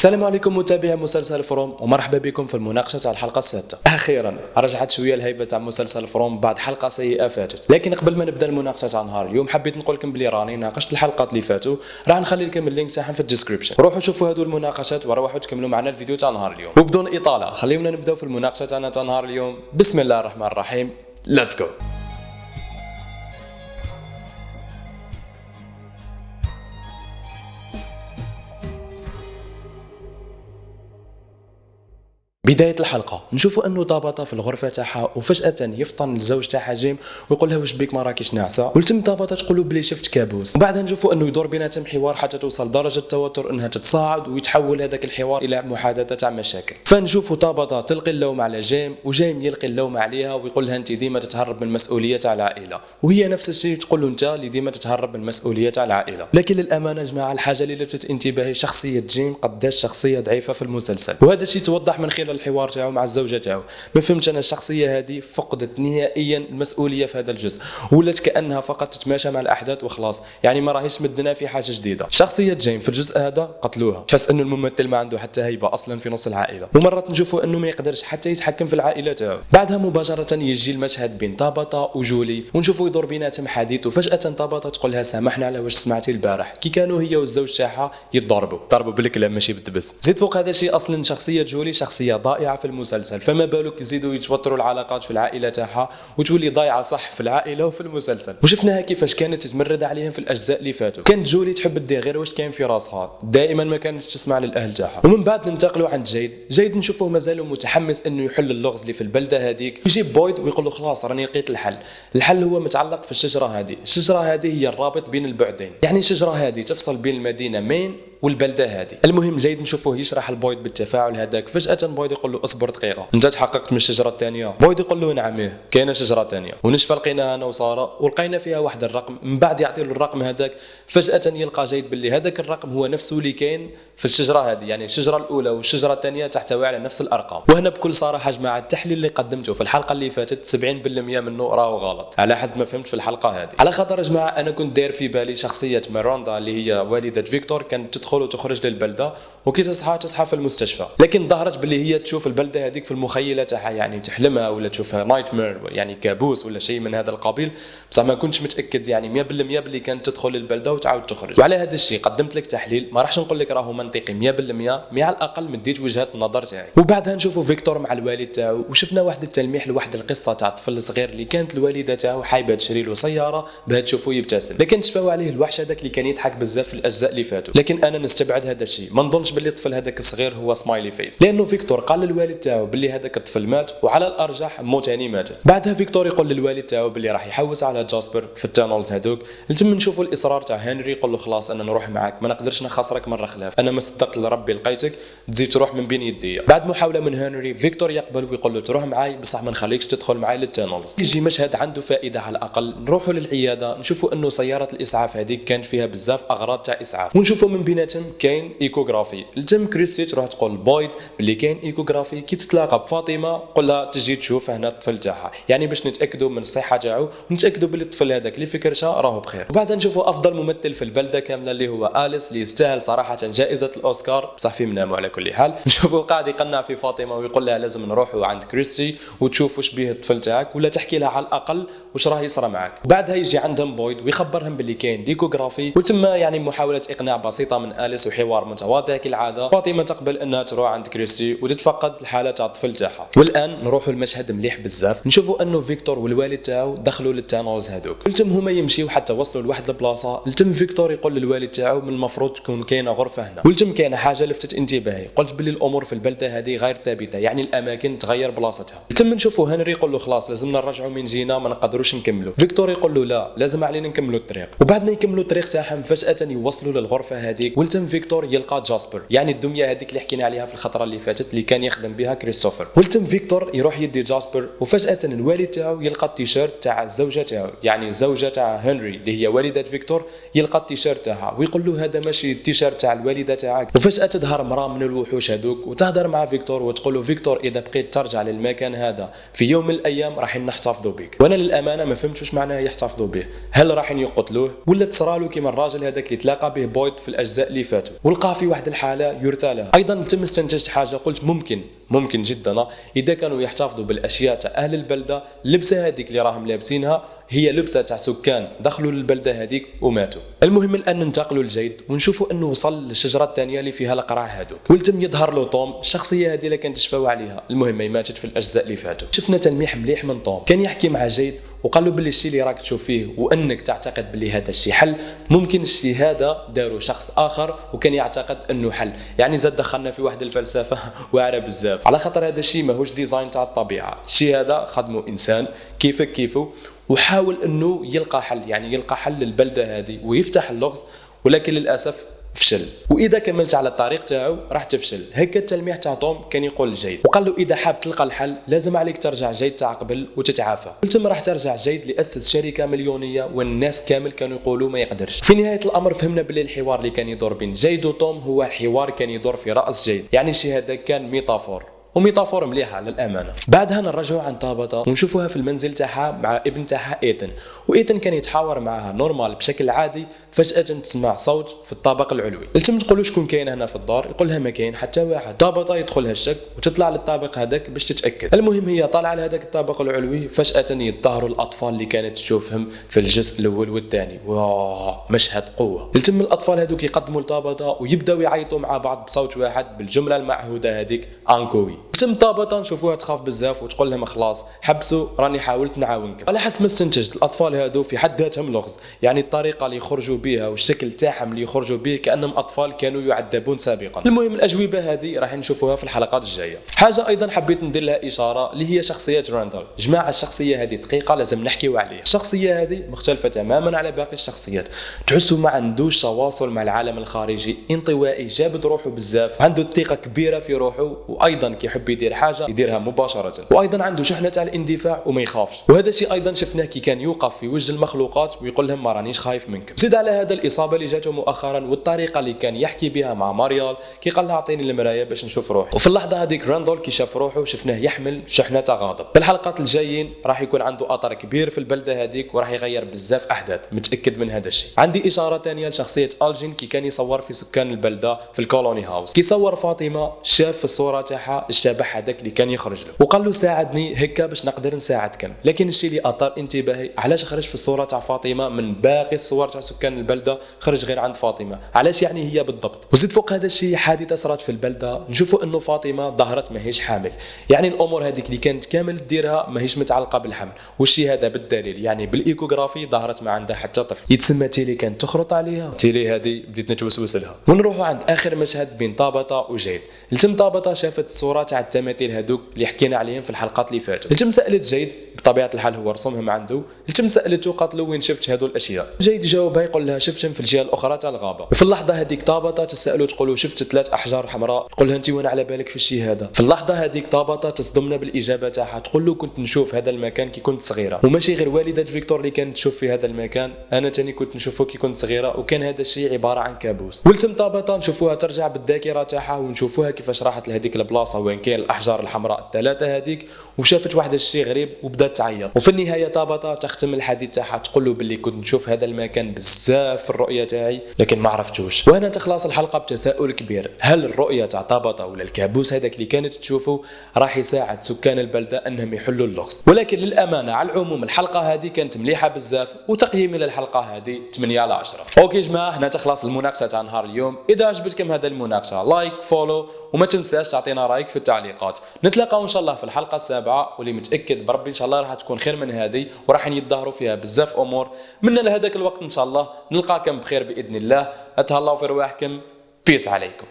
السلام عليكم متابعي مسلسل فروم، ومرحبا بكم في المناقشه تاع الحلقه السادسه. اخيرا رجعت شويه الهيبه تاع مسلسل فروم بعد حلقه سيئه فاتت، لكن قبل ما نبدا المناقشه تاع نهار اليوم حبيت نقول لكم بلي راني ناقشت الحلقات اللي فاتوا، راح نخلي لكم اللينك تاعهم في الديسكريبشن. روحوا شوفوا هذو المناقشات وروحوا تكملوا معنا الفيديو تاع نهار اليوم. وبدون اطاله خليونا نبداو في المناقشه تاعنا تاع نهار اليوم. بسم الله الرحمن الرحيم، ليتس جو. بداية الحلقة نشوفوا انه ضابطة في الغرفة تاعها، وفجأة يفطن الزوج تاعها جيم ويقول لها واش بيك ما راكيش ناعسة، ولتم ضابطة تقول له بلي شفت كابوس. وبعدها نشوفوا انه يدور بيناتهم حوار حتى توصل درجة التوتر انها تتصاعد ويتحول هذاك الحوار الى محادثة تاع مشاكل. فنشوفوا ضابطة تلقي اللوم على جيم، وجيم يلقي اللوم عليها ويقول لها انت ديما تتهرب من المسؤولية تاع العائلة، وهي نفس الشيء تقول له انت اللي ديما تتهرب من المسؤولية تاع العائلة. لكن للأمانة يا جماعة الحاجة اللي لفتت انتباهي شخصية جيم قداش شخصية ضعيفة في المسلسل، وهذا الشيء توضح من خلال الحوار تاعو مع الزوجه تاعو. ما فهمتش انا الشخصيه هذه فقدت نهائيا المسؤوليه في هذا الجزء، ولات كانها فقط تتماشى مع الاحداث وخلاص، يعني ما راهيش مدنا في حاجه جديده. شخصيه جيم في الجزء هذا قتلوها، تحس انه الممثل ما عنده حتى هيبه اصلا في نص العائله، ومرات نشوفوا انه ما يقدرش حتى يتحكم في العائله تاعو. بعدها مباشره يجي المشهد بين طابطه وجولي، ونشوفوا يدور بيناتهم حديث، وفجاه طابطه تقول لها سامحنا على واش سمعتي البارح كي كانوا هي والزوج تاعها ضربوا بالكلام ماشي بالدبس. زيد فوق هذا الشيء اصلا شخصيه جولي شخصيه ضائعه في المسلسل، فما بالك يزيدوا يتوتروا العلاقات في العائله تاعها وتولي ضايعه صح في العائله وفي المسلسل. وشفناها كيفاش كانت تتمرد عليهم في الاجزاء اللي فاتوا، كانت جولي تحب تدير غير واش كان في راسها، دائما ما كانتش تسمع للاهل تاعها. ومن بعد ننتقلوا عند جيد نشوفوه مازال متحمس انه يحل اللغز اللي في البلده هذيك. يجيب بويد ويقول له خلاص راني لقيت الحل هو متعلق في الشجره هذه. الشجره هذه هي الرابط بين البعدين، يعني الشجره هذه تفصل بين المدينه مين والبلده هذه. المهم جيد نشوفوه يشرح البويد بالتفاعل هذاك، فجاه بويد يقول له اصبر دقيقه، انت تحققت من الشجره الثانيه؟ بويد يقول له نعم كاينه شجره ثانيه، ونشفى لقيناها انا وساره ولقينا فيها واحد الرقم. من بعد يعطي له الرقم هذاك، فجاه يلقى جيد باللي هذاك الرقم هو نفسه اللي كاين في الشجره هذه، يعني الشجره الاولى والشجره الثانيه تحتوي على نفس الارقام. وهنا بكل صراحه جماعه التحليل اللي قدمته في الحلقه اللي فاتت 70% منه راهو غلط على حسب ما فهمت في الحلقه هذه. على خاطر يا جماعه انا كنت داير في بالي شخصيه ميراندا اللي هي والده فيكتور كانت تدخل وتخرج للبلده، وكي تصحى في المستشفى، لكن ظهرت باللي هي تشوف البلده هذيك في المخيله تاعها، يعني تحلمها ولا تشوفها نايت مير، يعني كابوس ولا شيء من هذا القبيل. بصح ما كنتش متاكد يعني 100% باللي كانت تدخل للبلده وتعاود تخرج. وعلى هذا الشيء قدمت لك تحليل، ما راحش نقول لك راهو منطقي 100%، مع الاقل مديت وجهه النظر تاعي. وبعدها نشوفوا فيكتور مع الوالد تاعو، وشفنا واحد التلميح لواحد القصه تاع طفل صغير اللي كانت الوالده تاعو حايبه تشري له سياره باه تشوفه يبتسم، لكن تشفاو عليه الوحش هذاك اللي كان يضحك بزاف في الاجزاء اللي فاتوا. لكن انا نستبعد هذا الشيء، ما نظنش باللي الطفل هذاك الصغير هو سمايلي فيس، لانه فيكتور قال للوالد تاعو باللي هذاك الطفل مات، وعلى الارجح مو ثاني ماتت. بعدها فيكتور يقول للوالد تاعو باللي راح يحوس على جاسبر في التانلز هذوك. نتم نشوفوا الاصرار تاع هنري، يقول له خلاص انا نروح معاك، ما نقدرش نخسرك مره خلاف، انا ما صدقت لربي لقيتك تزيد تروح من بين يدي. بعد محاوله من هنري فيكتور يقبل ويقول له تروح معاي بصح ما نخليكش تدخل معاي للتانلز. يجي مشهد عنده فائده على الاقل، نروحوا للعياده نشوفوا انه سياره الاسعاف هذيك كانت فيها بزاف اغراض تاع اسعاف، ونشوفوا من بيناتهم كاين ايكوغرافي. التم كريستي تروح تقول بويد باللي كاين ايكوغرافي، كي تتلاقى بفاطمه قول لها تجي تشوف هنا الطفل تاعها، يعني باش نتاكدوا من الصحه تاعو ونتاكدوا باللي الطفل هذاك اللي في كرشه راهو بخير. وبعدها نشوفوا افضل ممثل في البلده كامله اللي هو اليس، اللي يستاهل صراحه جائزه الاوسكار، بصح في منامه على كل حال. نشوفوا قاعد يقنع في فاطمه ويقول لها لازم نروحوا عند كريستي وتشوف واش بيه الطفل تاعك، ولا تحكي لها على الاقل واش راه يصرى معك. بعدها يجي عندهم بويد ويخبرهم باللي كاين ليكوغرافي، وتم يعني محاوله اقناع بسيطه من اليس وحوار متواضع كالعاده. فاطمه تقبل انها تروح عند كريستي وتتفقد الحاله تاع الطفل تاعها. والان نروحوا المشهد مليح بزاف، نشوفوا انه فيكتور والوالد تاعو دخلوا للتانوز هذوك، قلتم هما يمشيو حتى وصلوا لواحد البلاصه. قلتم فيكتور يقول للوالد تاعو من المفروض تكون كاينه غرفه هنا، قلتم كاينه حاجه لفتت انتباهي، قلت باللي الامور في البلده هذه غير ثابته، يعني الاماكن تغير بلاصتها. قلتم نشوفوا هنري يقول له خلاص لازمنا نرجعوا من جينا، ما نقدروش نكملوا. فيكتور يقول له لا لازم علينا نكملوا الطريق. وبعد ما يكملوا الطريق تاعهم فجاه يوصلوا للغرفه هذيك، قلتم فيكتور يلقى جاسبر، يعني الدميه هذيك اللي حكينا عليها في الخطره اللي فاتت اللي كان يخدم بها كريستوفر. قلتم فيكتور يروح يدي جاسبر، وفجاه الوالد تاعو يلقى التيشيرت تاع الزوجه تاعو، يعني الزوجه تاع هنري اللي هي والده فيكتور، يلقى التيشيرت تاعها ويقول له هذا ماشي التيشيرت تاع الوالده تاعك. وفجاه تظهر امراه من الوحوش هذوك وتهضر مع فيكتور وتقول له فيكتور اذا بقيت ترجع للمكان هذا في يوم من الايام راح نحتفظوا بك. وانا للامانه ما فهمتش واش معناه يحتفظوا به، هل راح يقتلوه ولا تصرالو كيما الراجل هذاك اللي تلاقى به بويد في الاجزاء اللي فاتوا، ولقى في واحد الحالة يرثى لها. أيضا تم استنتجت حاجة، قلت ممكن جدا إذا كانوا يحتفظوا بالأشياء تاع أهل البلدة، اللبسة هذيك اللي راهم لابسينها هي لبسة تاع سكان دخلوا للبلدة هذيك وماتوا. المهم الآن ننتقلوا للجيد ونشوفوا أنه وصل للشجرة الثانية اللي فيها القرع هذوك، ولتم يظهر له توم. الشخصية هذه اللي كانت تشفاو عليها، المهم هي ماتت في الأجزاء اللي فاتوا. شفنا تلميح مليح من توم، كان يحكي مع جيد وقال له باللي الشيء اللي راك تشوف فيه وانك تعتقد باللي هذا الشيء حل، ممكن الشيء هذا داروا شخص اخر وكان يعتقد انه حل. يعني زاد دخلنا في واحد الفلسفه واعره بزاف، على خاطر هذا الشيء ماهوش ديزاين تاع الطبيعه، الشيء هذا خدمه انسان كيفك كيفه وحاول انه يلقى حل، يعني يلقى حل للبلده هذه ويفتح اللغز، ولكن للاسف فشل. واذا كملت على الطريق تاعو راح تفشل. هكا التلميح تاع توم كان يقول لجيد، وقال له اذا حاب تلقى الحل لازم عليك ترجع جيد تاع قبل وتتعافى. قلتم راح ترجع جيد اللي اسس شركه مليونيه والناس كامل كانوا يقولوا ما يقدرش. في نهايه الامر فهمنا باللي الحوار اللي كان يدور بين جيد وتوم هو حوار كان يدور في راس جيد، يعني الشيء هذا كان ميتافور وميتافور مليحه للامانه. بعدها نرجعوا عن طابطه ونشوفوها في المنزل تاعها مع ابن تاعها ايتن، وايتن كان يتحاور معها نورمال بشكل عادي، فجاه تسمع صوت في الطابق العلوي. قلتم تقولوا شكون كاين هنا في الدار؟ يقول لها ما كاين حتى واحد. طابطه يدخلها الشك وتطلع للطابق هذاك باش تتاكد. المهم هي طالعه لهذاك الطابق العلوي، فجاه يتظاهروا الاطفال اللي كانت تشوفهم في الجزء الاول والثاني. واه مشهد قوه. قلتم الاطفال هذوك يقدموا لطابطه ويبداو يعيطوا مع بعض بصوت واحد بالجمله المعهوده هذيك انكوي. تم طابطه نشوفوها تخاف بزاف وتقول لهم خلاص حبسوا راني حاولت نعاونكم. على حسب ما استنتجت الاطفال هادو في حد ذاتهم لغز، يعني الطريقه اللي يخرجوا بها والشكل تاعهم اللي يخرجوا به كانهم اطفال كانوا يعذبون سابقا. المهم الاجوبه هذه راح نشوفوها في الحلقات الجايه. حاجه ايضا حبيت ندير لها اشاره اللي هي شخصيه راندل. جماعه الشخصيه هذه دقيقه لازم نحكيو عليها. الشخصيه هذه مختلفه تماما على باقي الشخصيات، تحسوا ما عندوش تواصل مع العالم الخارجي، انطوائي جابد روحه بزاف، عنده ثقه كبيره في روحه، وايضا كيحب يدير حاجه يديرها مباشره، وايضا عنده شحنه تاع الاندفاع وما يخافش. وهذا الشيء ايضا شفناه كي كان يوقف في وجه المخلوقات ويقول لهم ما رانيش خايف منكم. زيد على هذا الاصابه اللي جاته مؤخرا والطريقه اللي كان يحكي بها مع ماريال كي قال لها اعطيني المرايه باش نشوف روحي. وفي اللحظه هذيك راندول كي شاف روحه شفناه يحمل شحنه تاع غضب. في الحلقات الجايين راح يكون عنده اثر كبير في البلده هذيك وراح يغير بزاف احداث، متاكد من هذا الشيء. عندي اشاره ثانيه لشخصيه الجين كي كان يصور في سكان البلده في الكولوني هاوس، كي صور فاطمه شاف في الصوره تاعها الشبح هذاك اللي كان يخرج له وقال له ساعدني هكا باش نقدر نساعدكم. لكن الشيء اللي اثار انتباهي علاش خرج في الصوره تاع فاطمه من باقي الصور تاع سكان البلده، خرج غير عند فاطمه، علاش يعني هي بالضبط؟ وزيد فوق هذا الشيء حادثه صارت في البلده نشوفوا انه فاطمه ظهرت ماهيش حامل، يعني الامور هذيك اللي كانت كامل ديرها ماهيش متعلقه بالحمل، والشيء هذا بالدليل يعني بالايكوغرافي ظهرت ما عندها حتى طفل. يتسمى تيلي كانت تخرط عليها، تيلي هذه بديت نتوسوس لها. ونروحوا عند اخر مشهد بين طابطه وجيد. التم طابطه شافت الصوره تاع التماثيل هذوك اللي حكينا عليهم في الحلقات اللي فاتوا. التم سالت جيد، بطبيعه الحال هو رسمهم عنده، التم سالته قالت له وين شفت هذو الاشياء؟ جيد جاوبها يقول لها شفتهم في الجهه الاخرى تاع الغابه. وفي اللحظه هذيك طابطه تسالو تقول شفت 3 احجار حمراء، تقول لها انت وين على بالك في الشيء هذا؟ في اللحظه هذيك طابطه تصدمنا بالاجابه تاعها، تقول له كنت نشوف هذا المكان كي كنت صغيره، وماشي غير والده فيكتور اللي كانت تشوف في هذا المكان، انا تاني كنت نشوفه كي كنت صغيره وكان هذا الشيء عباره عن كابوس. ولتم طابطه نشوفوها ترجع بالذاكره تاعها ونشوفوها كيفاش راحت لهذيك البلاصه وين كاين الاحجار الحمراء الثلاثه هذيك وشافت واحد الشيء غريب وبدات تعيط. وفي النهايه طابطه تختم الحديث تاعها تقول له باللي كنت نشوف هذا المكان بزاف في الرؤيه تاعي لكن ما عرفتوش. وهنا تخلص الحلقه بتساؤل كبير، هل الرؤيه تاع طابطه ولا الكابوس هذاك اللي كانت تشوفه راح يساعد سكان البلده انهم يحلوا اللغز؟ ولكن للامانه على العموم الحلقه هذه كانت مليحه بزاف، وتقييمي للحلقه هذه 8 على 10. اوكي جماعه هنا تخلص المناقشه تاع نهار اليوم. اذا عجبتكم هذا المناقشه لايك فولو وما تنساش تعطينا رايك في التعليقات. نتلاقاو ان شاء الله في الحلقه السابعه واللي متاكد بربي ان شاء الله راح تكون خير من هذه وراح يتظاهروا فيها بزاف امور. من لهذاك الوقت ان شاء الله نلقاكم بخير باذن الله. اتهلاو في رواحكم. بيس عليكم.